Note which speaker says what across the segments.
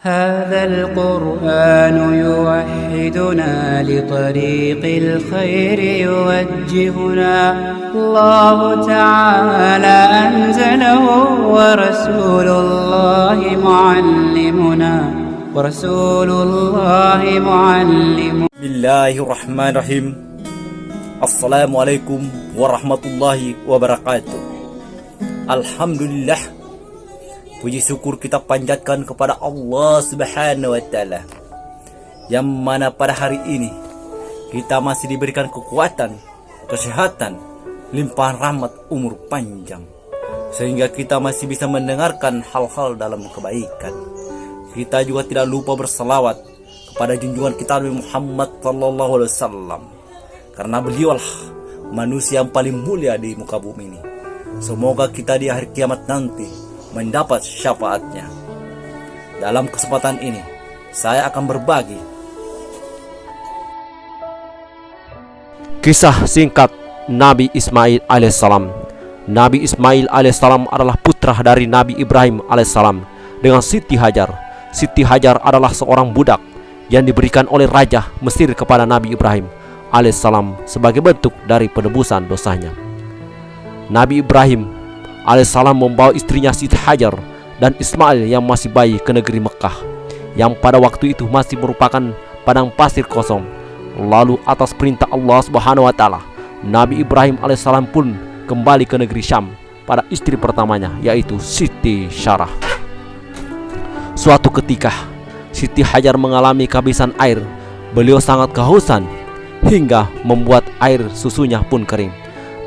Speaker 1: هذا القرآن يوحدنا لطريق الخير يوجهنا الله تعالى أنزله ورسول الله معلمنا
Speaker 2: Bismillahirrahmanirrahim. Assalamualaikum warahmatullahi wabarakatuh. Alhamdulillah, puji syukur kita panjatkan kepada Allah Subhanahu wa Ta'ala, yang mana pada hari ini kita masih diberikan kekuatan, kesehatan, limpahan rahmat, umur panjang, sehingga kita masih bisa mendengarkan hal-hal dalam kebaikan. Kita juga tidak lupa berselawat kepada junjungan kita Nabi Muhammad sallallahu alaihi wasallam, karena beliaulah manusia yang paling mulia di muka bumi ini. Semoga kita di akhir kiamat nanti mendapat syafaatnya. Dalam kesempatan ini saya akan berbagi
Speaker 3: kisah singkat Nabi Ismail alaihissalam. Nabi Ismail alaihissalam adalah putra dari Nabi Ibrahim alaihissalam dengan Siti Hajar. Siti Hajar adalah seorang budak yang diberikan oleh Raja Mesir kepada Nabi Ibrahim alaihissalam sebagai bentuk dari penebusan dosanya. Nabi Ibrahim alaihissalam membawa istrinya Siti Hajar dan Ismail yang masih bayi ke negeri Mekah, yang pada waktu itu masih merupakan padang pasir kosong. Lalu atas perintah Allah Subhanahu wa Ta'ala, Nabi Ibrahim alaihissalam pun kembali ke negeri Syam pada istri pertamanya, yaitu Siti Syarah. Suatu ketika Siti Hajar mengalami kehabisan air. Beliau sangat kehausan hingga membuat air susunya pun kering.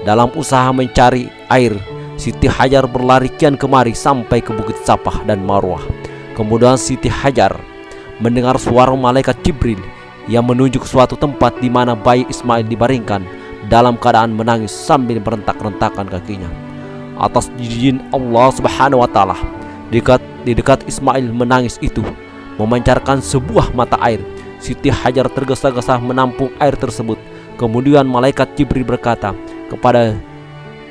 Speaker 3: Dalam usaha mencari air, Siti Hajar berlari kian kemari sampai ke Bukit Safah dan Marwah. Kemudian Siti Hajar mendengar suara malaikat Jibril yang menunjuk suatu tempat di mana bayi Ismail dibaringkan dalam keadaan menangis sambil merentak-rentakan kakinya. Atas izin Allah Subhanahu wa Ta'ala, di dekat Ismail menangis itu memancarkan sebuah mata air. Siti Hajar tergesa-gesa menampung air tersebut. Kemudian malaikat Jibril berkata kepada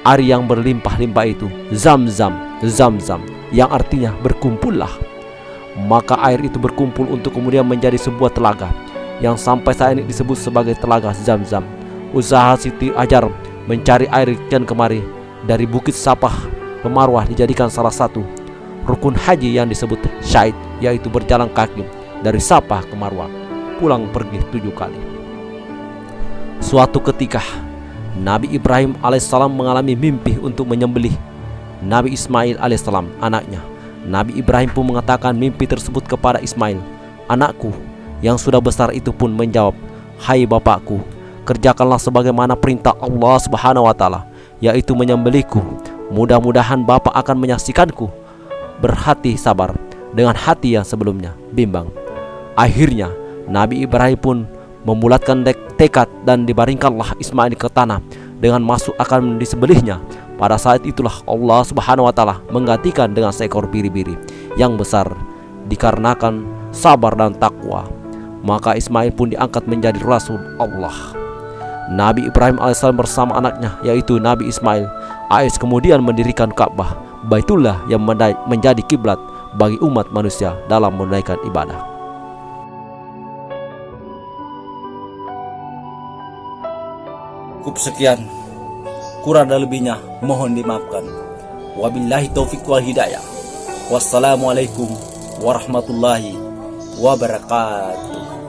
Speaker 3: air yang berlimpah-limpah itu, Zam-zam, Zam-zam, yang artinya berkumpullah. Maka air itu berkumpul untuk kemudian menjadi sebuah telaga yang sampai saat ini disebut sebagai telaga Zam-zam. Usaha Siti Hajar mencari air kian kemari dari Bukit Safah ke Marwah dijadikan salah satu rukun haji yang disebut syaid, yaitu berjalan kaki dari Safah ke Marwah, pulang pergi 7 kali. Suatu ketika Nabi Ibrahim alaihissalam mengalami mimpi untuk menyembelih Nabi Ismail alaihissalam, anaknya. Nabi Ibrahim pun mengatakan mimpi tersebut kepada Ismail. Anakku yang sudah besar itu pun menjawab, hai bapakku, kerjakanlah sebagaimana perintah Allah Subhanahu wa Ta'ala, yaitu menyembelihku. Mudah-mudahan bapak akan menyaksikanku berhati sabar dengan hati yang sebelumnya bimbang. Akhirnya Nabi Ibrahim pun membulatkan tekad dan dibaringkanlah Ismail ke tanah dengan masuk akan disembelihnya. Pada saat itulah Allah Subhanahu wa Ta'ala menggantikan dengan seekor biri-biri yang besar dikarenakan sabar dan takwa. Maka Ismail pun diangkat menjadi Rasul Allah. Nabi Ibrahim alaihissalam bersama anaknya, yaitu Nabi Ismail AS, kemudian mendirikan Ka'bah, Baitullah, yang menjadi kiblat bagi umat manusia dalam menunaikan ibadah.
Speaker 2: Cukup sekian, kurang dan lebihnya mohon dimaafkan. Wabillahi taufiq wal hidayah. Wassalamualaikum warahmatullahi wabarakatuh.